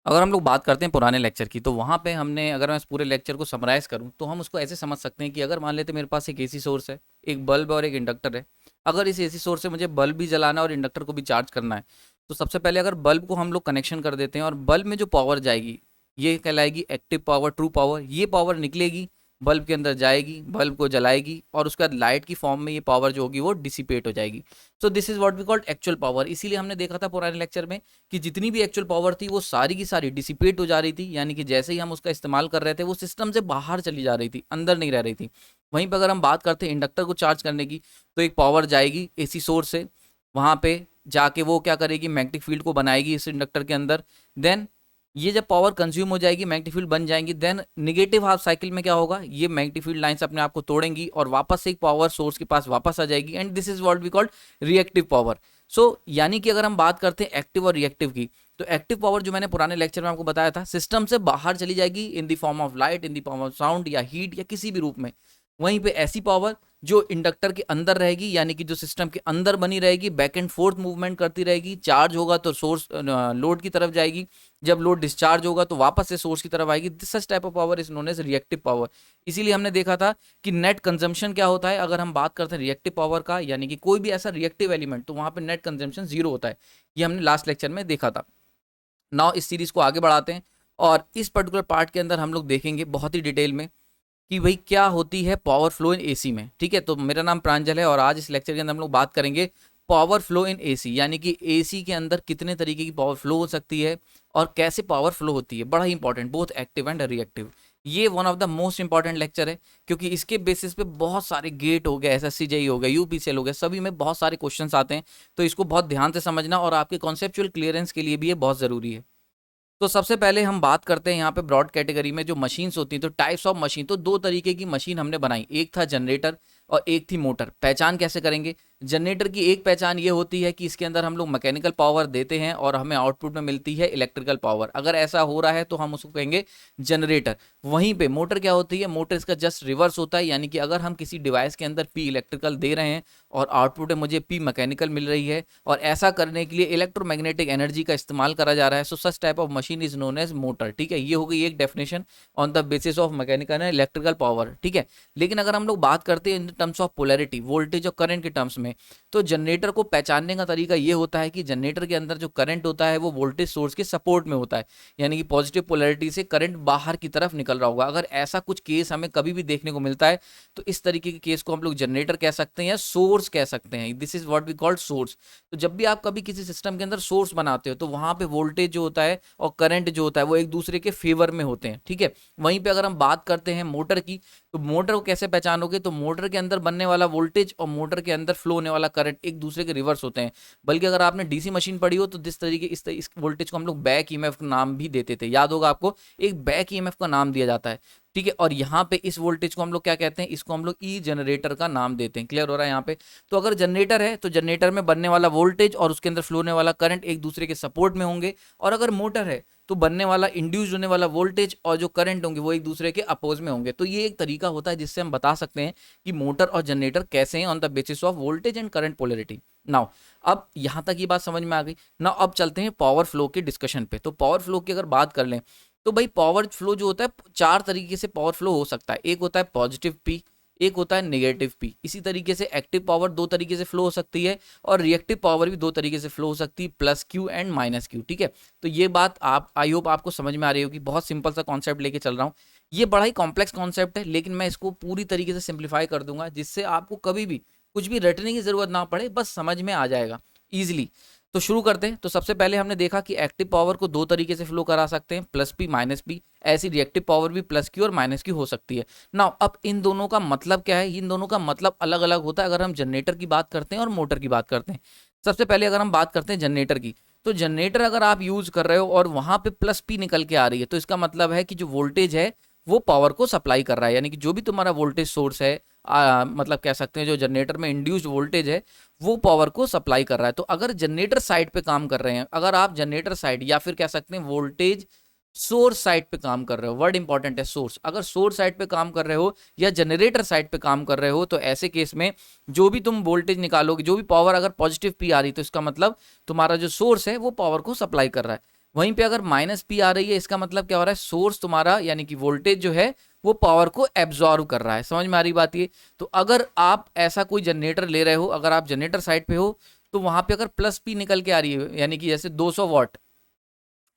अगर हम लोग बात करते हैं पुराने लेक्चर की, तो वहाँ पे हमने, अगर मैं इस पूरे लेक्चर को समराइज़ करूँ, तो हम उसको ऐसे समझ सकते हैं कि अगर मान लेते मेरे पास एक एसी सोर्स है, एक बल्ब और एक इंडक्टर है। अगर इस एसी सोर्स से मुझे बल्ब भी जलाना है और इंडक्टर को भी चार्ज करना है, तो सबसे पहले अगर बल्ब को हम लोग कनेक्शन कर देते हैं और बल्ब में जो पावर जाएगी, ये कहलाएगी एक्टिव पावर, ट्रू पावर। ये पावर निकलेगी, बल्ब के अंदर जाएगी, बल्ब को जलाएगी, और उसके बाद लाइट की फॉर्म में ये पावर जो होगी वो डिसिपेट हो जाएगी। So this is what we called actual power. इसीलिए हमने देखा था पुराने लेक्चर में कि जितनी भी एक्चुअल पावर थी वो सारी की सारी डिसिपेट हो जा रही थी, यानी कि जैसे ही हम उसका इस्तेमाल कर रहे थे वो सिस्टम से बाहर चली जा रही थी, अंदर नहीं रह रही थी। वहीं पर अगर हम बात करते हैं इंडक्टर को चार्ज करने की, तो एक पावर जाएगी एसी सोर्स से, वहां पे जाके वो क्या करेगी, मैग्नेटिक फील्ड को बनाएगी इस इंडक्टर के अंदर। देन ये जब पावर कंज्यूम हो जाएगी, मैग्नेटिक फील्ड बन जाएंगी, देन निगेटिव हाफ साइकिल में क्या होगा, ये मैग्नेटिक फील्ड लाइंस अपने आप को तोड़ेंगी और वापस से एक पावर सोर्स के पास वापस आ जाएगी, and this is what we called reactive power. So यानी कि अगर हम बात करते हैं एक्टिव और रिएक्टिव की, तो एक्टिव पावर जो मैंने पुराने लेक्चर में आपको बताया था, सिस्टम से बाहर चली जाएगी in the form of light, in the form of sound या हीट या किसी भी रूप में। वहीं पे ऐसी पावर जो इंडक्टर के अंदर रहेगी, यानी कि जो सिस्टम के अंदर बनी रहेगी, बैक एंड फोर्थ मूवमेंट करती रहेगी। चार्ज होगा तो सोर्स लोड की तरफ जाएगी, जब लोड डिस्चार्ज होगा तो वापस से सोर्स की तरफ आएगी। This such type of power is known as reactive power. इसीलिए हमने देखा था कि नेट कंजम्पशन क्या होता है अगर हम बात करते हैं रिएक्टिव पावर का, यानी कि कोई भी ऐसा रिएक्टिव एलिमेंट, तो वहां पे नेट कंजम्पशन जीरो होता है। ये हमने लास्ट लेक्चर में देखा था। नाउ इस सीरीज को आगे बढ़ाते हैं और इस पर्टिकुलर पार्ट के अंदर हम लोग देखेंगे बहुत ही डिटेल में कि भाई क्या होती है पावर फ्लो इन एसी में। ठीक है, तो मेरा नाम प्रांजल है और आज इस लेक्चर के अंदर हम लोग बात करेंगे पावर फ्लो इन एसी, यानी कि एसी के अंदर कितने तरीके की पावर फ्लो हो सकती है और कैसे पावर फ्लो होती है। बड़ा ही important, both active and reactive. ये one of the most important lecture है, क्योंकि इसके बेसिस पे बहुत सारे गेट हो गए, एसएससी जेई हो गए, यूपीसीएल हो गए, सभी में बहुत सारे क्वेश्चंस आते हैं। तो इसको बहुत ध्यान से समझना और आपके कॉन्सेप्चुअल क्लियरेंस के लिए भी ये बहुत जरूरी है। तो सबसे पहले हम बात करते हैं यहाँ पे ब्रॉड कैटेगरी में जो मशीन्स होती हैं, तो टाइप्स ऑफ मशीन। तो दो तरीके की मशीन हमने बनाई, एक था जनरेटर और एक थी मोटर। पहचान कैसे करेंगे, जनरेटर की एक पहचान ये होती है कि इसके अंदर हम लोग मैकेनिकल पावर देते हैं और हमें आउटपुट में मिलती है इलेक्ट्रिकल पावर। अगर ऐसा हो रहा है तो हम उसको कहेंगे जनरेटर। वहीं पे मोटर क्या होती है, मोटर इसका जस्ट रिवर्स होता है, यानी कि अगर हम किसी डिवाइस के अंदर पी इलेक्ट्रिकल दे रहे हैं और आउटपुट में मुझे पी मैकेनिकल मिल रही है, और ऐसा करने के लिए इलेक्ट्रोमैग्नेटिक एनर्जी का इस्तेमाल करा जा रहा है, so such type of machine is known as motor. ठीक है, ये हो गई एक definition on the basis of mechanical and electrical power. ठीक है, लेकिन अगर हम लोग बात करते हैं in terms of polarity, voltage और करंट के टर्म्स में, तो जनरेटर को पहचानने का तरीका ये होता है कि जनरेटर के अंदर जो करंट होता है वो वोल्टेज सोर्स के सपोर्ट में होता है, यानी कि पॉजिटिव पोलैरिटी से करंट बाहर की तरफ निकल रहा होगा। अगर ऐसा कुछ केस हमें कभी भी देखने को मिलता है, तो इस तरीके के केस को हम लोग जनरेटर कह सकते हैं या सोर्स कह सकते हैं। This is what we called source. तो जब भी आप कभी किसी सिस्टम के अंदर सोर्स बनाते हो, तो वहां पे वोल्टेज जो होता है और करंट जो होता है वो एक दूसरे के फेवर में होते हैं। ठीक है, वहीं पे अगर हम बात करते हैं मोटर की, तो मोटर को कैसे पहचानोगे, तो मोटर के अंदर बनने वाला वोल्टेज और मोटर के अंदर फ्लो होने वाला करंट एक दूसरे के रिवर्स होते हैं। बल्कि अगर आपने डीसी मशीन पढ़ी हो, तो जिस तरीके इस वोल्टेज को हम लोग बैक ईएमएफ का नाम भी देते थे, याद होगा आपको, एक बैक ईएमएफ का नाम दिया जाता है। ठीक है, और यहाँ पे इस वोल्टेज को हम लोग क्या कहते हैं, इसको हम लोग ई जनरेटर का नाम देते हैं। क्लियर हो रहा है यहाँ पे। तो अगर जनरेटर है तो जनरेटर में बनने वाला वोल्टेज और उसके अंदर फ्लो होने वाला करंट एक दूसरे के सपोर्ट में होंगे, और अगर मोटर है तो बनने वाला इंड्यूस होने वाला वोल्टेज और जो करंट होंगे वो एक दूसरे के अपोज में होंगे। तो ये एक तरीका होता है जिससे हम बता सकते हैं कि मोटर और जनरेटर कैसे हैं on the basis of voltage and current polarity. Now अब यहां तक ये बात समझ में आ गई। नाउ अब चलते हैं पावर फ्लो के डिस्कशन पे। तो पावर फ्लो की अगर बात कर लें, तो भाई पावर फ्लो जो होता है, चार तरीके से पावर फ्लो हो सकता है। एक होता है पॉजिटिव पी, एक होता है नेगेटिव पी। इसी तरीके से एक्टिव पावर दो तरीके से फ्लो हो सकती है, और रिएक्टिव पावर भी दो तरीके से फ्लो हो सकती है, plus Q and minus Q. ठीक है, तो ये बात आप, आई होप आपको समझ में आ रही होगी। बहुत सिंपल सा कॉन्सेप्ट लेके चल रहा हूँ। ये बड़ा ही कॉम्प्लेक्स कॉन्सेप्ट है, लेकिन मैं इसको पूरी तरीके से सिंप्लीफाई कर दूंगा, जिससे आपको कभी भी कुछ भी रटने की जरूरत ना पड़े, बस समझ में आ जाएगा ईजिली। तो शुरू करते हैं। तो सबसे पहले हमने देखा कि एक्टिव पावर को दो तरीके से फ्लो करा सकते हैं, प्लस पी माइनस पी। ऐसी रिएक्टिव पावर भी प्लस क्यू और माइनस क्यू हो सकती है। नाउ अब इन दोनों का मतलब क्या है, इन दोनों का मतलब अलग अलग होता है अगर हम जनरेटर की बात करते हैं और मोटर की बात करते हैं। सबसे पहले अगर हम बात करते हैं जनरेटर की, तो जनरेटर अगर आप यूज कर रहे हो और वहां पे प्लस पी निकल के आ रही है, तो इसका मतलब है कि जो वोल्टेज है वो पावर को सप्लाई कर रहा है, यानी कि जो भी तुम्हारा वोल्टेज सोर्स है, मतलब कह सकते हैं जो जनरेटर में इंड्यूस्ड वोल्टेज है वो पावर को सप्लाई कर रहा है। तो अगर जनरेटर साइड पे काम कर रहे हैं, अगर आप जनरेटर साइड या फिर कह सकते हैं वोल्टेज सोर्स साइड पे काम कर रहे हो, वर्ड इंपॉर्टेंट है सोर्स, अगर सोर्स साइड पे काम कर रहे हो या जनरेटर साइड पे काम कर रहे हो, तो ऐसे केस में जो भी तुम वोल्टेज निकालोगे, जो भी पावर अगर पॉजिटिव पी आ रही, तो इसका मतलब तुम्हारा जो सोर्स है वो पावर को सप्लाई कर रहा है। वहीं पे अगर माइनस पी आ रही है, इसका मतलब क्या हो रहा है, सोर्स तुम्हारा यानी कि वोल्टेज जो है वो पावर को एब्जॉर्व कर रहा है। समझ में आ रही बात ये? तो अगर आप ऐसा कोई जनरेटर ले रहे हो, अगर आप जनरेटर साइड पे हो, तो वहां पे अगर प्लस पी निकल के आ रही है यानी कि जैसे 200 वाट,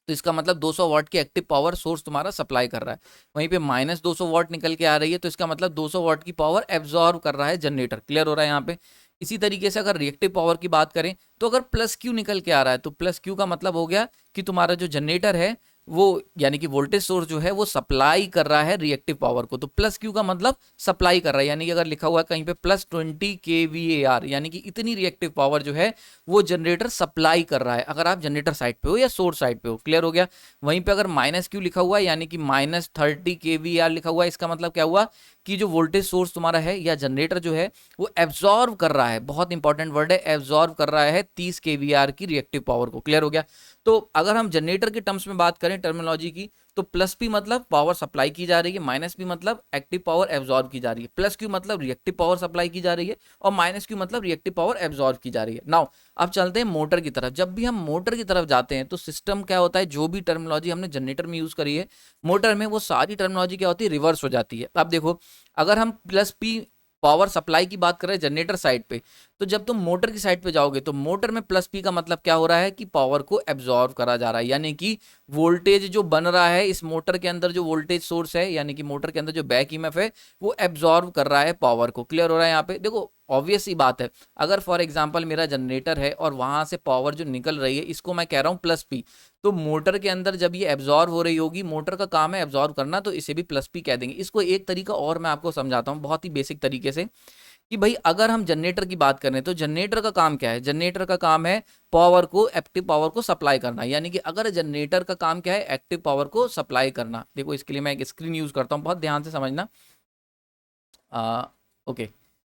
तो इसका मतलब 200 वाट की एक्टिव पावर सोर्स तुम्हारा सप्लाई कर रहा है। वहीं पे माइनस 200 वाट निकल के आ रही है, तो इसका मतलब 200 वाट की पावर एब्जॉर्व कर रहा है जनरेटर। क्लियर हो रहा है यहाँ पे? इसी तरीके से अगर रिएक्टिव पावर की बात करें, तो अगर प्लस क्यू निकल के आ रहा है, तो प्लस क्यू का मतलब हो गया कि तुम्हारा जो जनरेटर है वो यानी कि वोल्टेज सोर्स जो है वो सप्लाई कर रहा है रिएक्टिव पावर को। तो प्लस क्यू का मतलब सप्लाई कर रहा है, यानी कि अगर लिखा हुआ है कहीं पे प्लस 20 kVAR, यानी कि इतनी रिएक्टिव पावर जो है वो जनरेटर सप्लाई कर रहा है, अगर आप जनरेटर साइड पे हो या सोर्स साइड पे हो। क्लियर हो गया? वहीं पे अगर माइनस क्यू लिखा हुआ है यानी कि माइनस 30 kVAR लिखा हुआ है, इसका मतलब क्या हुआ कि जो वोल्टेज सोर्स तुम्हारा है या जनरेटर जो है वो एब्जॉर्व कर रहा है, बहुत इंपॉर्टेंट वर्ड है, एब्जॉर्व कर रहा है 30 kVAR की रिएक्टिव पावर को। क्लियर हो गया? तो अगर हम जनरेटर के टर्म्स में बात करें, टर्मिनोलॉजी की, तो प्लस पी मतलब पावर सप्लाई की जा रही है, माइनस पी मतलब एक्टिव पावर एब्जॉर्व की जा रही है, प्लस क्यू मतलब रिएक्टिव पावर सप्लाई की जा रही है, और माइनस क्यू मतलब रिएक्टिव पावर एब्जॉर्व की जा रही है। नाउ अब चलते हैं मोटर की तरफ। जब भी हम मोटर की तरफ जाते हैं तो सिस्टम क्या होता है, जो भी टर्मिनोलॉजी हमने जनरेटर में यूज करी है, मोटर में वो सारी टर्मिनोलॉजी क्या होती है, रिवर्स हो जाती है। अब देखो, अगर हम प्लस पी पावर सप्लाई की बात कर रहे हैं जनरेटर साइड पे, तो जब तुम मोटर की साइड पे जाओगे तो मोटर में प्लस पी का मतलब क्या हो रहा है कि पावर को एब्जॉर्व करा जा रहा है, यानी कि वोल्टेज जो बन रहा है इस मोटर के अंदर, जो वोल्टेज सोर्स है यानी कि मोटर के अंदर जो बैक ईएमएफ है वो एब्जॉर्व कर रहा है पावर को। क्लियर हो रहा है? यहाँ पे देखो ऑब्वियस सी बात है, अगर फॉर एग्जांपल मेरा जनरेटर है और वहां से पावर जो निकल रही है इसको मैं कह रहा हूँ प्लस पी, तो मोटर के अंदर जब ये एब्जॉर्व हो रही होगी, मोटर का काम है एब्जॉर्व करना, तो इसे भी प्लस पी कह देंगे। इसको एक तरीका और मैं आपको समझाता हूँ बहुत ही बेसिक तरीके से, कि भाई अगर हम जनरेटर की बात करें तो जनरेटर का काम क्या है, जनरेटर का काम है पावर को, एक्टिव पावर को सप्लाई करना। यानी कि अगर जनरेटर का काम क्या है, एक्टिव पावर को सप्लाई करना। देखो इसके लिए मैं एक स्क्रीन यूज करता हूँ, बहुत ध्यान से समझना। ओके,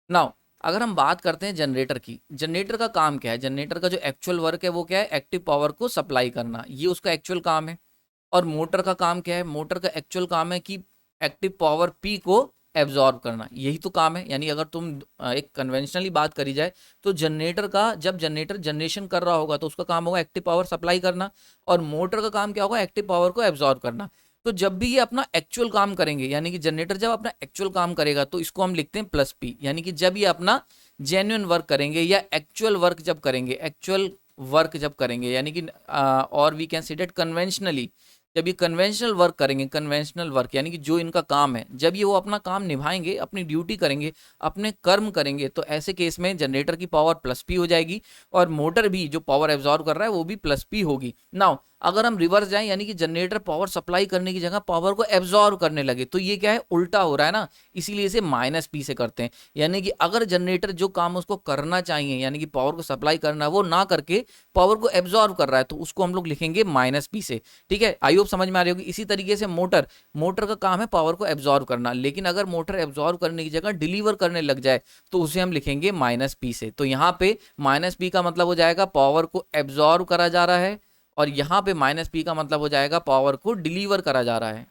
नाउ अगर हम बात करते हैं जनरेटर की, जनरेटर का काम क्या है, जनरेटर का जो एक्चुअल वर्क है वो क्या है, एक्टिव पावर को सप्लाई करना, ये उसका एक्चुअल काम है। और मोटर का काम क्या है, मोटर का एक्चुअल काम है कि एक्टिव पावर पी को एब्जॉर्ब करना, यही तो काम है। यानी अगर तुम एक कन्वेंशनली बात करी जाए तो जनरेटर का, जब जनरेटर जनरेशन कर रहा होगा तो उसका काम होगा एक्टिव पावर सप्लाई करना, और मोटर का काम क्या होगा, एक्टिव पावर को एब्जॉर्ब करना। तो जब भी ये अपना एक्चुअल काम करेंगे, यानी कि जनरेटर जब अपना एक्चुअल काम करेगा तो इसको हम लिखते हैं प्लस पी, यानी कि जब ये अपना जेन्युइन वर्क करेंगे या एक्चुअल वर्क जब करेंगे, एक्चुअल वर्क जब करेंगे, यानी कि और we can see that conventionally, जब ये कन्वेंशनल वर्क करेंगे, कन्वेंशनल वर्क यानी कि जो इनका काम है, जब ये वो अपना काम निभाएंगे, अपनी ड्यूटी करेंगे, अपने कर्म करेंगे, तो ऐसे केस में जनरेटर की पावर प्लस पी हो जाएगी और मोटर भी जो पावर एब्जॉर्व कर रहा है वो भी प्लस पी होगी। नाउ अगर हम रिवर्स जाएं, यानी कि जनरेटर पावर सप्लाई करने की जगह पावर को एब्जॉर्व करने लगे, तो ये क्या है, उल्टा हो रहा है ना, इसीलिए इसे माइनस पी से करते हैं। यानी कि अगर जनरेटर जो काम उसको करना चाहिए, यानी कि पावर को सप्लाई करना, वो ना करके पावर को एब्जॉर्व कर रहा है, तो उसको हम लोग लिखेंगे माइनस पी से। ठीक है, आई होप समझ में आ रही होगी। इसी तरीके से मोटर, मोटर का काम है पावर को एब्जॉर्व करना, लेकिन अगर मोटर एब्जॉर्व करने की जगह डिलीवर करने लग जाए तो उसे हम लिखेंगे माइनस पी से। तो यहाँ पे माइनस पी का मतलब हो जाएगा पावर को एब्जॉर्व करा जा रहा है, और यहां पे माइनस पी का मतलब हो जाएगा पावर को डिलीवर करा जा रहा है।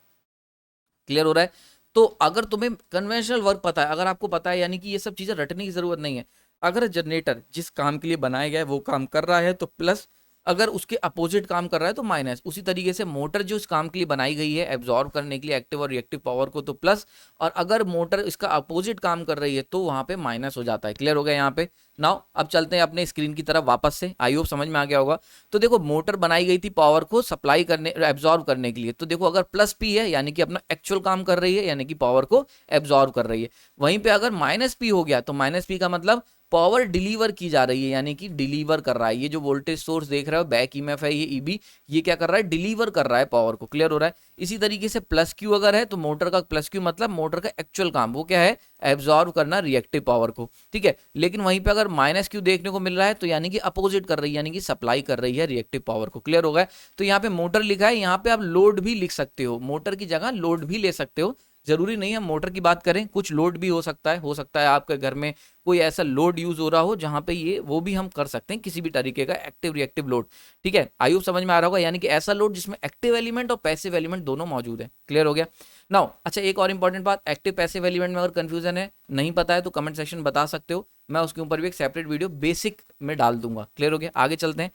क्लियर हो रहा है? तो अगर तुम्हें कन्वेंशनल वर्क पता है, अगर आपको पता है, यानी कि ये सब चीजें रटने की जरूरत नहीं है। अगर जनरेटर जिस काम के लिए बनाया गया है वो काम कर रहा है तो प्लस, अगर उसके अपोजिट काम कर रहा है तो माइनस। उसी तरीके से मोटर जो इस काम के लिए बनाई गई है एब्जॉर्व करने के लिए एक्टिव और रिएक्टिव पावर को, तो प्लस, और अगर मोटर इसका अपोजिट काम कर रही है तो वहां पे माइनस हो जाता है। क्लियर हो गया यहाँ पे? नाउ अब चलते हैं अपने स्क्रीन की तरफ वापस से, आई होप समझ में आ गया होगा। तो देखो मोटर बनाई गई थी पावर को सप्लाई करने, एब्जॉर्व करने के लिए, तो देखो अगर प्लस पी है यानी कि अपना एक्चुअल काम कर रही है, यानी कि पावर को एब्जॉर्व कर रही है। वहीं पे अगर माइनस पी हो गया तो माइनस पी का मतलब पावर डिलीवर की जा रही है, यानी कि डिलीवर कर रहा है। ये जो वोल्टेज सोर्स देख रहे हो, बैक ईएमएफ है ये ईबी, ये क्या कर रहा है, डिलीवर कर रहा है पावर को। क्लियर हो रहा है? इसी तरीके से प्लस क्यू अगर है तो मोटर का प्लस क्यू मतलब मोटर का एक्चुअल काम, वो क्या है, एब्जॉर्व करना रिएक्टिव पावर को। ठीक है, लेकिन वहीं पे अगर माइनस क्यू देखने को मिल रहा है तो यानी कि अपोजिट कर रही है, यानी कि सप्लाई कर रही है रिएक्टिव पावर को। क्लियर हो गया? तो यहाँ पे मोटर लिखा है, यहाँ पे आप लोड भी लिख सकते हो, मोटर की जगह लोड भी ले सकते हो। जरूरी नहीं है मोटर की बात करें, कुछ लोड भी हो सकता है आपके घर में कोई ऐसा लोड यूज हो रहा हो जहां पे ये वो भी हम कर सकते हैं, किसी भी तरीके का एक्टिव रिएक्टिव लोड। ठीक है, आयु समझ में आ रहा होगा, यानी कि ऐसा लोड जिसमें एक्टिव एलिमेंट और पैसिव एलिमेंट दोनों मौजूद है। क्लियर हो गया? नाउ अच्छा, एक और इंपॉर्टेंट बात, एक्टिव पैसिव एलिमेंट में अगर कंफ्यूजन है, नहीं पता है, तो कमेंट सेक्शन बता सकते हो, मैं उसके ऊपर भी एक सेपरेट वीडियो बेसिक में डाल दूंगा। क्लियर हो गया? आगे चलते हैं।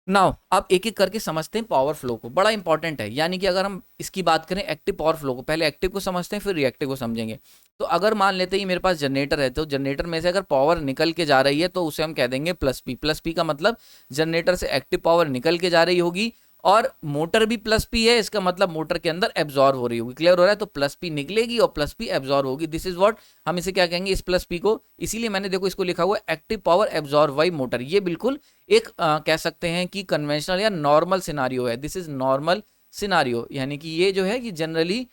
नाउ अब एक एक करके समझते हैं पावर फ्लो को, बड़ा इंपॉर्टेंट है। यानी कि अगर हम इसकी बात करें एक्टिव पावर फ्लो को, पहले एक्टिव को समझते हैं फिर रिएक्टिव को समझेंगे। तो अगर मान लेते हैं मेरे पास जनरेटर है, तो जनरेटर में से अगर पावर निकल के जा रही है तो उसे हम कह देंगे प्लस पी। प्लस पी का मतलब जनरेटर से एक्टिव पावर निकल के जा रही होगी और मोटर भी प्लस पी है, इसका मतलब मोटर के अंदर एब्जॉर्व हो रही होगी। क्लियर हो रहा है? तो प्लस पी निकलेगी और प्लस पी एब्जॉर्व होगी। दिस इज व्हाट, हम इसे क्या कहेंगे, इस प्लस पी को, इसीलिए मैंने देखो इसको लिखा हुआ है active power absorb by motor. ये बिल्कुल एक कह सकते हैं कि कन्वेंशनल या नॉर्मल सिनारियो है। दिस इज नॉर्मल सिनारियो, यानी कि ये जो है कि जनरली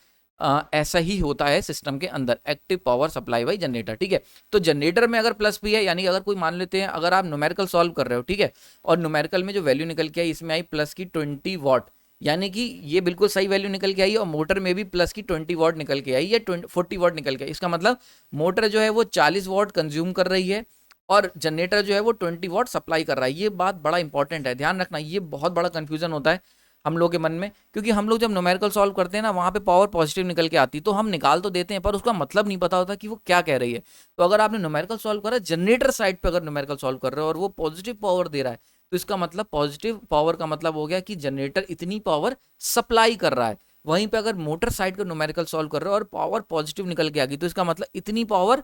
ऐसा ही होता है सिस्टम के अंदर, active power supply by generator. ठीक है, तो जनरेटर में अगर प्लस पी है, यानी अगर कोई मान लेते हैं अगर आप न्यूमेरिकल सॉल्व कर रहे हो, ठीक है, और न्यूमेरिकल में जो वैल्यू निकल के आई इसमें आई प्लस की 20 वॉट, यानी कि ये बिल्कुल सही वैल्यू निकल के आई, और मोटर में भी प्लस की 20 वॉट निकल के आई या 40 वॉट निकल के आई। इसका मतलब मोटर जो है वो 40 वॉट कंज्यूम कर रही है और जनरेटर जो है वो 20 वॉट सप्लाई कर रहा है। ये बात बड़ा इंपॉर्टेंट है, ध्यान रखना। ये बहुत बड़ा कंफ्यूजन होता है हम लोग के मन में, क्योंकि हम लोग जब न्यूमेरिकल सॉल्व करते हैं ना, वहाँ पे पावर पॉजिटिव निकल के आती है, तो हम निकाल तो देते हैं पर उसका मतलब नहीं पता होता कि वो क्या कह रही है। तो अगर आपने न्यूमेरिकल सॉल्व करा जनरेटर साइड पे, अगर न्यूमेरिकल सॉल्व कर रहे हो और वो पॉजिटिव पावर दे रहा है, तो इसका मतलब पॉजिटिव पावर का मतलब हो गया कि जनरेटर इतनी पावर सप्लाई कर रहा है। वहीं पे अगर मोटर साइड का न्यूमेरिकल सॉल्व कर रहे हो और पावर पॉजिटिव निकल के आ गई, तो इसका मतलब इतनी पावर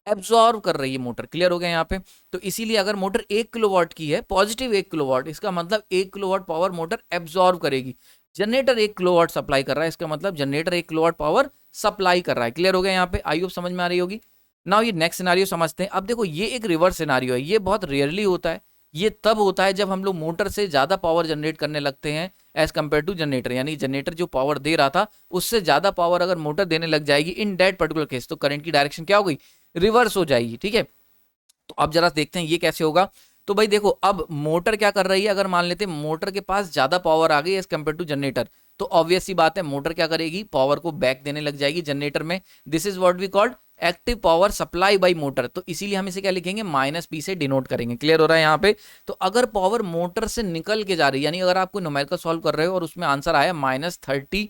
एब्जॉर्व कर रही है मोटर। क्लियर हो गया यहाँ पे? तो इसीलिए अगर मोटर 1 किलोवाट की है, पॉजिटिव 1 किलोवाट, इसका मतलब 1 किलोवाट पावर मोटर एब्जॉर्व करेगी। जनरेटर 1 किलोवाट सप्लाई कर रहा है, इसका मतलब जनरेटर 1 किलोवाट पावर सप्लाई कर रहा है। क्लियर हो गया यहाँ पे? आई होप समझ में आ रही होगी। नाउ ये नेक्स्ट सिनारियो समझते हैं। अब देखो ये एक रिवर्स सिनारियो है, ये बहुत रेयरली होता है। ये तब होता है जब हम लोग मोटर से ज्यादा पावर जनरेट करने लगते हैं एज कंपेयर टू जनरेटर, यानी जनरेटर जो पावर दे रहा था उससे ज्यादा पावर अगर मोटर देने लग जाएगी इन दैट पर्टिकुलर केस, तो करंट की डायरेक्शन क्या हो गई, रिवर्स हो जाएगी। ठीक है, तो अब जरा देखते हैं ये कैसे होगा। तो भाई देखो अब मोटर क्या कर रही है, अगर मान लेते हैं मोटर के पास ज्यादा पावर आ गई एज कंपेयर टू जनरेटर, तो ऑब्वियस सी बात है मोटर क्या करेगी, पावर को बैक देने लग जाएगी जनरेटर में। This is what we called active power supply by motor. तो इसीलिए हम इसे क्या लिखेंगे, माइनस पी से डिनोट करेंगे। क्लियर हो रहा है यहाँ पे? तो अगर पावर मोटर से निकल के जा रही है, यानी अगर आप कोई न्यूमेरिकल सॉल्व कर रहे हो और उसमें आंसर आया -30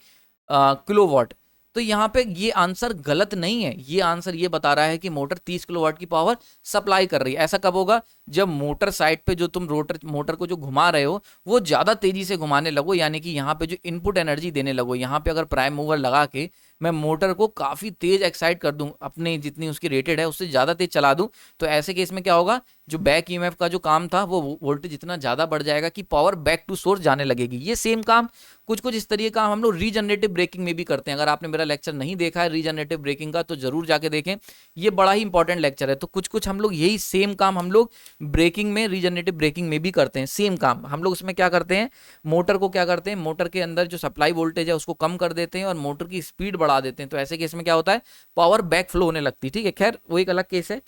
किलोवाट, तो यहाँ पे ये आंसर गलत नहीं है। ये आंसर ये बता रहा है कि मोटर 30 किलोवाट की पावर सप्लाई कर रही है। ऐसा कब होगा, जब मोटर साइड पे जो तुम रोटर मोटर को जो घुमा रहे हो वो ज्यादा तेजी से घुमाने लगो, यानी कि यहाँ पे जो इनपुट एनर्जी देने लगो। यहाँ पे अगर प्राइम मूवर लगा के मैं मोटर को काफी तेज एक्साइट कर दूं, अपने जितनी उसकी रेटेड है उससे ज्यादा तेज चला दूं, तो ऐसे केस में क्या होगा, जो बैक ईएमएफ का जो काम था वो वोल्टेज इतना ज्यादा बढ़ जाएगा कि पावर बैक टू सोर्स जाने लगेगी। ये सेम काम कुछ कुछ इस तरीके का हम लोग रीजनरेटिव ब्रेकिंग में भी करते हैं। अगर आपने मेरा लेक्चर नहीं देखा है रीजनरेटिव ब्रेकिंग का तो जरूर जाके देखें, ये बड़ा ही इंपॉर्टेंट लेक्चर है। तो कुछ कुछ हम लोग यही सेम काम हम लोग ब्रेकिंग में, रीजनरेटिव ब्रेकिंग में भी करते हैं। सेम काम हम लोग उसमें क्या करते हैं, मोटर को क्या करते हैं, मोटर के अंदर जो सप्लाई वोल्टेज है उसको कम कर देते हैं और मोटर की स्पीड बढ़ा देते हैं। तो ऐसे केस में क्या होता है, पावर बैक फ्लो होने लगती है। ठीक है, खैर वो एक अलग केस है।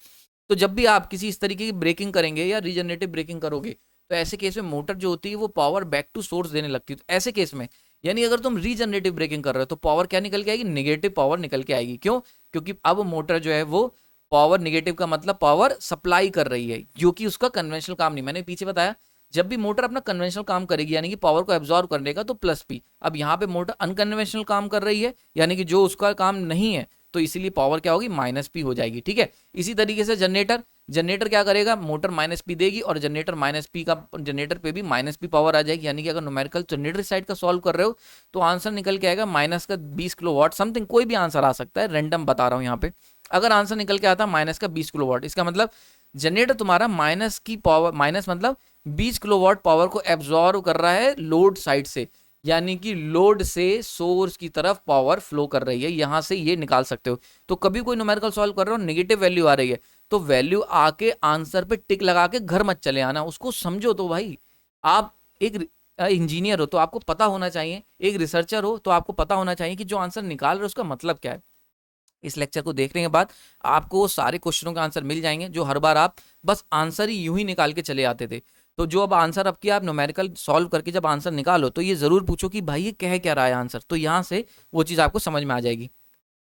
तो जब भी आप किसी इस तरीके की ब्रेकिंग करेंगे या रीजनरेटिव ब्रेकिंग करोगे, तो ऐसे केस में मोटर जो होती है वो पावर बैक टू सोर्स देने लगती है। तो ऐसे केस में, यानी अगर तुम रीजनरेटिव ब्रेकिंग कर रहे हो तो पावर क्या निकल के आएगी, निगेटिव पावर निकल के आएगी। क्यों? क्योंकि अब मोटर जो है वो पावर, निगेटिव का मतलब पावर सप्लाई कर रही है, जो कि उसका कन्वेंशनल काम नहीं। मैंने पीछे बताया जब भी मोटर अपना कन्वेंशनल काम करेगी यानी कि पावर को एब्जॉर्व करने का, तो प्लस पी। अब यहाँ पे मोटर अनकन्वेंशनल काम कर रही है, यानी कि जो उसका काम नहीं है, तो इसीलिए पावर क्या होगी, माइनस पी हो जाएगी। ठीक है, इसी तरीके से जनरेटर, जनरेटर क्या करेगा, मोटर माइनस पी देगी और जनरेटर माइनस पी का, जनरेटर पे भी माइनस पी पावर आ जाएगी। यानी कि अगर न्यूमेरिकल जनरेटर साइड का सॉल्व कर रहे हो तो आंसर निकल के आएगा माइनस का 20 किलोवाट समथिंग, कोई भी आंसर आ सकता है, रैंडम बता रहा हूँ यहाँ पे। अगर आंसर निकल के आता माइनस का 20 किलोवाट, इसका मतलब जनरेटर तुम्हारा माइनस की पावर, माइनस मतलब 20 किलोवाट पावर को एब्जॉर्व कर रहा है लोड साइड से, यानी कि लोड से सोर्स की तरफ पावर फ्लो कर रही है। यहां से ये निकाल सकते हो। तो कभी कोई न्यूमेरिकल सॉल्व कर रहे हो, नेगेटिव वैल्यू आ रही है, तो वैल्यू आके आंसर पे टिक लगा के घर मत चले आना, उसको समझो। तो भाई आप एक इंजीनियर हो तो आपको पता होना चाहिए, एक रिसर्चर हो तो आपको पता होना चाहिए कि जो आंसर निकाल रहे हो उसका मतलब क्या है। इस लेक्चर को देखने के बाद आपको सारे क्वेश्चनों का आंसर मिल जाएंगे, जो हर बार आप बस आंसर ही यूं ही निकाल के चले आते थे। तो जो अब आंसर अब किया, आप न्यूमेरिकल सॉल्व करके जब आंसर निकालो तो ये जरूर पूछो कि भाई ये कह क्या रहा है आंसर, तो यहाँ से वो चीज़ आपको समझ में आ जाएगी।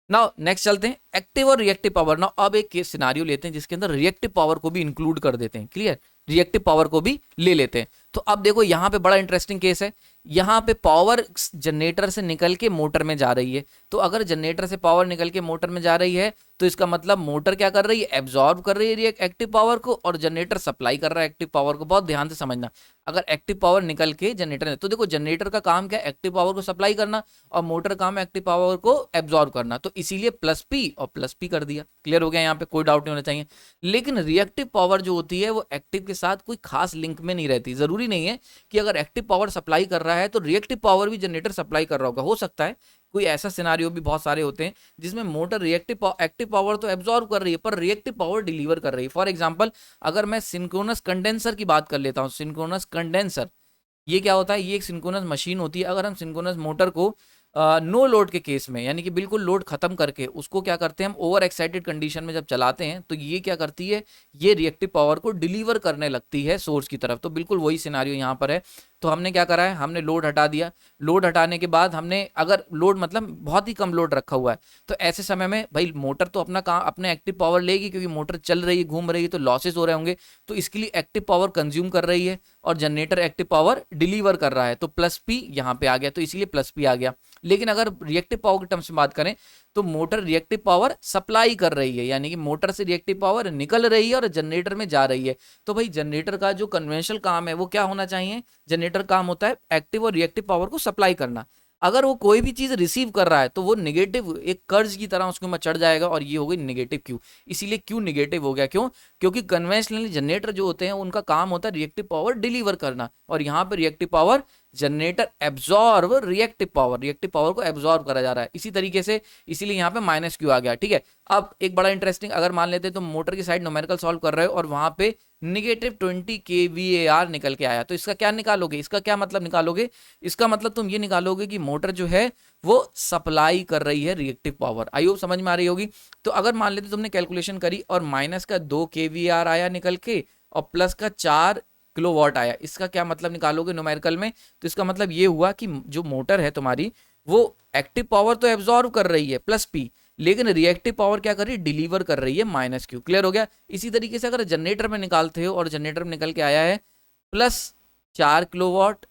नाउ नेक्स्ट चलते हैं एक्टिव और रिएक्टिव पावर। नाउ अब एक केस सिनारियो लेते हैं जिसके अंदर रिएक्टिव पावर को भी इंक्लूड कर देते हैं। क्लियर? रिएक्टिव पावर को भी ले लेते हैं। तो अब देखो यहाँ पे बड़ा इंटरेस्टिंग केस है, यहाँ पे पावर जनरेटर से निकल के मोटर में जा रही है। तो अगर जनरेटर से पावर निकल के मोटर में जा रही है तो इसका मतलब मोटर क्या कर रही है, एब्जॉर्ब कर रही है एक्टिव पावर को, और जनरेटर सप्लाई कर रहा है एक्टिव पावर को। बहुत ध्यान से समझना, अगर एक्टिव पावर निकल के जनरेटर में, तो देखो जनरेटर का काम क्या है, एक्टिव पावर को सप्लाई करना, और मोटर काम है एक्टिव पावर को एब्जॉर्ब करना। तो इसीलिए प्लस पी और प्लस पी कर दिया। क्लियर हो गया, यहाँ पे कोई डाउट नहीं होना चाहिए। लेकिन रिएक्टिव पावर जो होती है वो एक्टिव के साथ कोई खास लिंक में नहीं रहती। जरूरी नहीं है कि अगर एक्टिव पावर सप्लाई कर रहा है तो रिएक्टिव पावर भी जनरेटर सप्लाई कर रहा होगा। हो सकता है कोई ऐसा सिनारियो भी बहुत सारे होते हैं जिसमें मोटर एक्टिव पावर तो एब्जॉर्ब कर रही है पर रिएक्टिव पावर डिलीवर कर रही है। फॉर एग्जांपल अगर मैं सिंक्रोनस कंडेंसर की बात कर लेता हूं, सिंक्रोनस कंडेंसर ये क्या होता है, ये एक सिंक्रोनस मशीन होती है। अगर हम सिंक्रोनस मोटर को नो लोड के केस में, यानी कि बिल्कुल लोड खत्म करके उसको क्या करते हैं हम, ओवर एक्साइटेड कंडीशन में जब चलाते हैं तो ये क्या करती है, ये रिएक्टिव पावर को डिलीवर करने लगती है सोर्स की तरफ। तो बिल्कुल वही सिनारियो यहाँ पर है। तो हमने क्या करा है, हमने लोड हटा दिया। लोड हटाने के बाद हमने, अगर लोड मतलब बहुत ही कम लोड रखा हुआ है, तो ऐसे समय में भाई मोटर तो अपना काम, अपने एक्टिव पावर लेगी, क्योंकि मोटर चल रही है, घूम रही है, तो लॉसेस हो रहे होंगे। तो इसके लिए एक्टिव पावर कंज्यूम कर रही है और जनरेटर एक्टिव पावर डिलीवर कर रहा है। तो प्लस पी यहाँ पे आ गया, तो इसीलिए प्लस पी आ गया। लेकिन अगर रिएक्टिव पावर के टर्म्स में बात करें तो मोटर रिएक्टिव पावर सप्लाई कर रही है, यानी कि मोटर से रिएक्टिव पावर निकल रही है और जनरेटर में जा रही है। तो भाई जनरेटर का जो कन्वेंशनल काम है वो क्या होना चाहिए, जनरेटर काम होता है एक्टिव और रिएक्टिव पावर को सप्लाई करना। अगर वो कोई भी चीज रिसीव कर रहा है तो वो नेगेटिव एक कर्ज की तरह उसके ऊपर चढ़ जाएगा, और ये हो गई नेगेटिव क्यू। इसीलिए क्यू नेगेटिव हो गया। क्यों? क्योंकि कन्वेंशनली जनरेटर जो होते हैं उनका काम होता है रिएक्टिव पावर डिलीवर करना, और यहाँ पे reactive power generator absorb reactive power को एब्जॉर्ब करा जा रहा है। इसी तरीके से इसीलिए यहाँ पे माइनस क्यू आ गया। ठीक है, अब एक बड़ा इंटरेस्टिंग, अगर मान लेते हैं तो मोटर की साइड न्यूमेरिकल सॉल्व कर रहे हो और वहां पे -20 kVAR निकल के आया, तो इसका क्या निकालोगे, इसका क्या मतलब निकालोगे, इसका मतलब तुम ये निकालोगे कि मोटर जो है वो सप्लाई कर रही है रिएक्टिव पावर। आई होप समझ में आ रही होगी। तो अगर मान लेते तुमने कैलकुलेशन करी और -2 kVAR आया निकल के और प्लस का 4 किलोवाट आया, इसका क्या मतलब निकालोगे न्यूमेरिकल में, तो इसका मतलब ये हुआ कि जो मोटर है तुम्हारी वो एक्टिव पावर तो एब्जॉर्ब कर रही है प्लस पी, लेकिन रिएक्टिव पावर क्या कर रही है, डिलीवर कर रही है माइनस क्यू। क्लियर हो गया। इसी तरीके से अगर जनरेटर में निकालते हो और जनरेटर में निकल के आया है +4 किलोवाट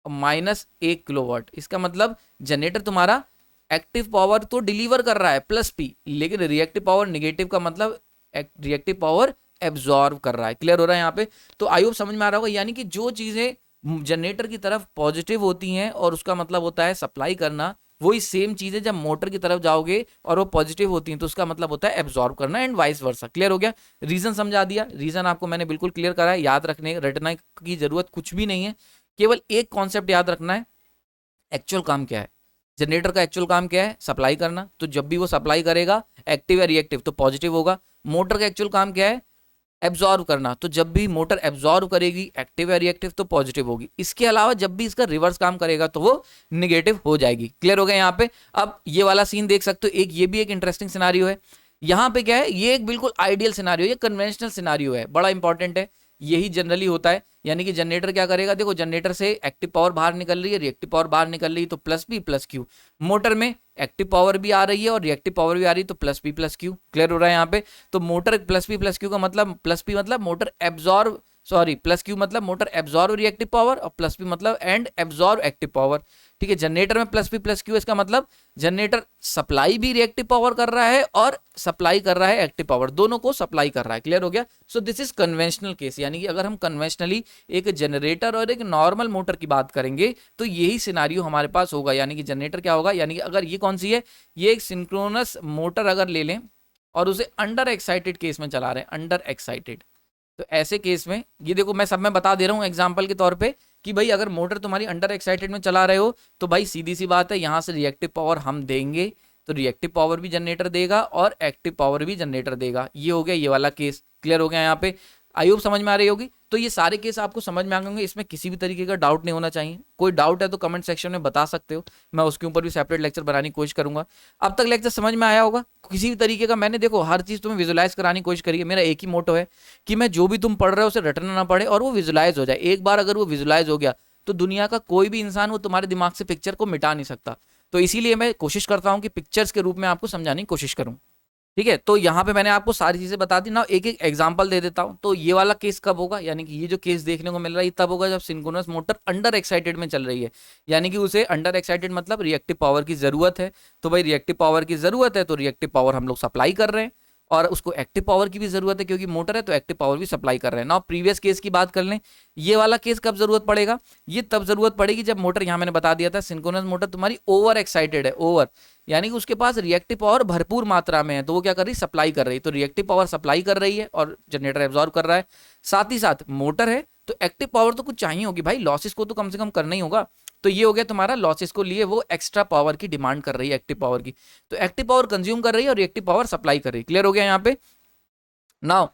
-1 किलोवाट, इसका मतलब जनरेटर तुम्हारा एक्टिव पावर तो डिलीवर कर रहा है प्लस पी, लेकिन रिएक्टिव पावर निगेटिव का मतलब रिएक्टिव पावर एब्जॉर्ब कर रहा है। क्लियर हो रहा है यहाँ पे। तो आई होप समझ में आ रहा होगा, यानी कि जो चीजें जनरेटर की तरफ पॉजिटिव होती हैं और उसका मतलब होता है सप्लाई करना, वही सेम चीज है जब मोटर की तरफ जाओगे और वो पॉजिटिव होती हैं तो उसका मतलब होता है एब्जॉर्ब करना, एंड वाइस वर्सा। क्लियर हो गया। रीजन समझा दिया, रीजन आपको मैंने बिल्कुल क्लियर करा है। याद रखने रटने की जरूरत कुछ भी नहीं है, केवल एक कॉन्सेप्ट याद रखना है, एक्चुअल काम क्या है। जनरेटर का एक्चुअल काम क्या है, सप्लाई करना। तो जब भी वो सप्लाई करेगा एक्टिव या रिएक्टिव तो पॉजिटिव होगा। मोटर का एक्चुअल काम क्या है, एब्जॉर्ब करना। तो जब भी मोटर एब्जॉर्ब करेगी एक्टिव या रिएक्टिव तो पॉजिटिव होगी। इसके अलावा जब भी इसका रिवर्स काम करेगा तो वो निगेटिव हो जाएगी। क्लियर हो गया यहाँ पे। अब ये वाला सीन देख सकते हो, एक ये भी एक इंटरेस्टिंग सिनारियो है। यहाँ पे क्या है, ये एक बिल्कुल आइडियल सिनारियो, ये कन्वेंशनल सिनारियो है, बड़ा इंपॉर्टेंट है। यही जनरली होता है, यानी कि जनरेटर क्या करेगा, देखो जनरेटर से एक्टिव पावर बाहर निकल रही है, रिएक्टिव पावर बाहर निकल रही है, तो plus P plus Q. Motor में एक्टिव पावर भी आ रही है और रिएक्टिव पावर भी आ रही है, तो plus P plus Q. Clear हो रहा है यहाँ पे। तो motor plus P plus Q का मतलब, प्लस पी मतलब motor absorb, sorry plus Q मतलब मोटर एब्जॉर्ब रिएक्टिव पावर, और प्लस पी मतलब एंड एब्जॉर्ब एक्टिव पावर। ठीक है, जनरेटर में प्लस पी प्लस क्यू, इसका मतलब जनरेटर सप्लाई भी रिएक्टिव पावर कर रहा है और सप्लाई कर रहा है एक्टिव पावर, दोनों को सप्लाई कर रहा है। क्लियर हो गया। सो दिस इज कन्वेंशनल केस, यानी कि अगर हम कन्वेंशनली एक जनरेटर और एक नॉर्मल मोटर की बात करेंगे तो यही सिनारियो हमारे पास होगा। यानी कि जनरेटर क्या होगा, यानी कि अगर ये कौन सी है, ये एक सिंक्रोनस मोटर अगर ले लें और उसे अंडर एक्साइटेड केस में चला रहे हैं, अंडर एक्साइटेड, तो ऐसे केस में ये देखो मैं सब में बता दे रहा हूं एग्जांपल के तौर पे कि भाई अगर मोटर तुम्हारी अंडर एक्साइटेड में चला रहे हो तो भाई सीधी सी बात है, यहां से रिएक्टिव पावर हम देंगे तो रिएक्टिव पावर भी जनरेटर देगा और एक्टिव पावर भी जनरेटर देगा। ये हो गया ये वाला केस। क्लियर हो गया यहाँ पे। आई होप समझ में आ रही होगी। तो ये सारे केस आपको समझ में आ गए, इसमें किसी भी तरीके का डाउट नहीं होना चाहिए। कोई डाउट है तो कमेंट सेक्शन में बता सकते हो, मैं उसके ऊपर भी सेपरेट लेक्चर बनाने की कोशिश करूंगा। अब तक लेक्चर समझ में आया होगा किसी भी तरीके का। मैंने देखो हर चीज तुम्हें विजुलाइज कराने की कोशिश करी है। मेरा एक ही मोटो है कि मैं जो भी तुम पढ़ रहे हो उसे रटना ना पड़े और वो विजुलाइज हो जाए। एक बार अगर वो विजुलाइज हो गया तो दुनिया का कोई भी इंसान वो तुम्हारे दिमाग से पिक्चर को मिटा नहीं सकता। तो इसीलिए मैं कोशिश करता हूँ कि पिक्चर्स के रूप में आपको समझाने की कोशिश करूँ। ठीक है, तो यहाँ पे मैंने आपको सारी चीजें बता दी ना। एक एक एग्जांपल दे देता हूँ। तो ये वाला केस कब होगा, यानी कि ये जो केस देखने को मिल रहा है ये तब होगा जब सिंक्रोनस मोटर अंडर एक्साइटेड में चल रही है, यानी कि उसे अंडर एक्साइटेड मतलब रिएक्टिव पावर की जरूरत है। तो भाई रिएक्टिव पावर की जरूरत है तो रिएक्टिव पावर हम लोग सप्लाई कर रहे हैं, और उसको एक्टिव पावर की भी जरूरत है क्योंकि मोटर है तो एक्टिव पावर भी सप्लाई कर रहे हैं ना। प्रीवियस केस की बात कर लें, ये वाला केस कब जरूरत पड़ेगा, ये तब जरूरत पड़ेगी जब मोटर, यहाँ मैंने बता दिया था सिंक्रोनस मोटर तुम्हारी ओवर एक्साइटेड है, ओवर यानी कि उसके पास रिएक्टिव पावर भरपूर मात्रा में है, तो वो क्या कर रही है, सप्लाई कर रही है। तो रिएक्टिव पावर सप्लाई कर रही है और जनरेटर एब्जॉर्ब कर रहा है। साथ ही साथ मोटर है तो एक्टिव पावर तो कुछ चाहिए होगी भाई, लॉसेस को तो कम से कम करना ही होगा। तो ये हो गया तुम्हारा लॉसेस को लिए वो एक्स्ट्रा पावर की डिमांड कर रही है, एक्टिव पावर की। तो एक्टिव पावर कंज्यूम कर रही है और रिएक्टिव पावर सप्लाई कर रही है। क्लियर हो गया यहाँ पे। नाउ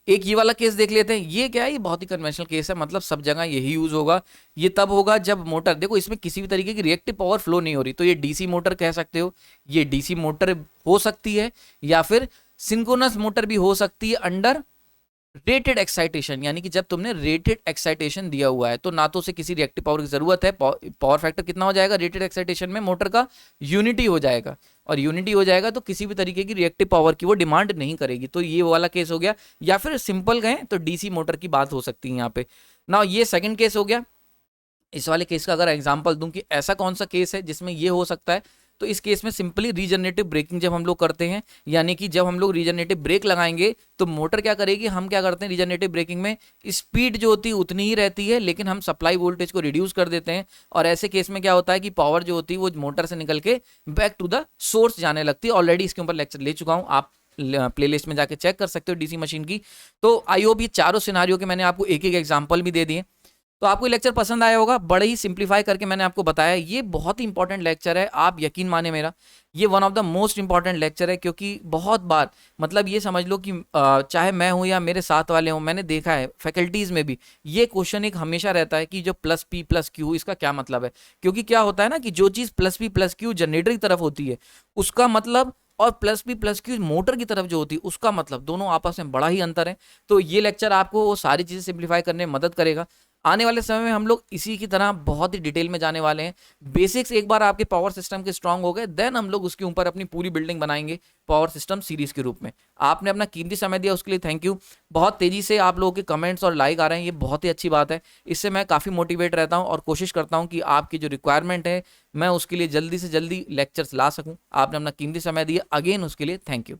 एक ये वाला केस देख लेते हैं। ये क्या है, ये बहुत ही कन्वेंशनल केस है, मतलब सब जगह यही यूज होगा। ये तब होगा जब मोटर, देखो इसमें किसी भी तरीके की रिएक्टिव पावर फ्लो नहीं हो रही, तो ये डीसी मोटर कह सकते हो, ये डीसी मोटर हो सकती है, या फिर सिंक्रोनस मोटर भी हो सकती है अंडर रेटेड एक्साइटेशन, यानी कि जब तुमने रेटेड एक्साइटेशन दिया हुआ है तो ना तो उसे किसी रिएक्टिव पावर की जरूरत है। पावर फैक्टर कितना हो जाएगा रेटेड एक्साइटेशन में, मोटर का यूनिटी हो जाएगा, और यूनिटी हो जाएगा तो किसी भी तरीके की रिएक्टिव पावर की वो डिमांड नहीं करेगी। तो ये वाला केस हो गया, या फिर सिंपल गए तो डीसी मोटर की बात हो सकती है यहाँ पे ना। ये सेकंड केस हो गया। इस वाले केस का अगर एग्जांपल दूं कि ऐसा कौन सा केस है जिसमें ये हो सकता है, तो इस केस में सिंपली रीजनरेटिव ब्रेकिंग जब हम लोग करते हैं, यानी कि जब हम लोग रीजनरेटिव ब्रेक लगाएंगे तो मोटर क्या करेगी, हम क्या करते हैं रिजनरेटिव ब्रेकिंग में स्पीड जो होती है उतनी ही रहती है, लेकिन हम सप्लाई वोल्टेज को रिड्यूस कर देते हैं। और ऐसे केस में क्या होता है कि पावर जो होती है वो मोटर से निकल के बैक टू द सोर्स जाने लगती है। ऑलरेडी इसके ऊपर लेक्चर ले चुका हूँ, आप प्लेलिस्ट में जाके चेक कर सकते हो डीसी मशीन की। तो आई होप ये चारों सिनारियो के मैंने आपको एक एक एग्जांपल भी दे दिए। तो आपको लेक्चर पसंद आया होगा, बड़े ही सिंप्लीफाई करके मैंने आपको बताया। ये बहुत ही इंपॉर्टेंट लेक्चर है, आप यकीन माने मेरा, ये one of the most important lecture है, क्योंकि बहुत बार मतलब ये समझ लो कि चाहे मैं हूं या मेरे साथ वाले हों, मैंने देखा है फैकल्टीज में भी ये क्वेश्चन एक हमेशा रहता है कि जो प्लस पी प्लस क्यू इसका क्या मतलब है। क्योंकि क्या होता है ना कि जो चीज़ plus P plus Q generator की तरफ होती है उसका मतलब, और plus P plus Q motor की तरफ जो होती है उसका मतलब, दोनों आपस में बड़ा ही अंतर है। तो ये लेक्चर आपको वो सारी चीज़ें सिंप्लीफाई करने में मदद करेगा। आने वाले समय में हम लोग इसी की तरह बहुत ही डिटेल में जाने वाले हैं। बेसिक्स एक बार आपके पावर सिस्टम के स्ट्रांग हो गए, देन हम लोग उसके ऊपर अपनी पूरी बिल्डिंग बनाएंगे पावर सिस्टम सीरीज के रूप में। आपने अपना कीमती समय दिया उसके लिए थैंक यू। बहुत तेजी से आप लोगों के कमेंट्स और लाइक आ रहे हैं, ये बहुत ही अच्छी बात है। इससे मैं काफ़ी मोटिवेट रहता हूँ और कोशिश करता हूँ कि आपकी जो रिक्वायरमेंट है मैं उसके लिए जल्दी से जल्दी लेक्चर्स ला सकूँ। आपने अपना कीमती समय दिया, अगेन उसके लिए थैंक यू।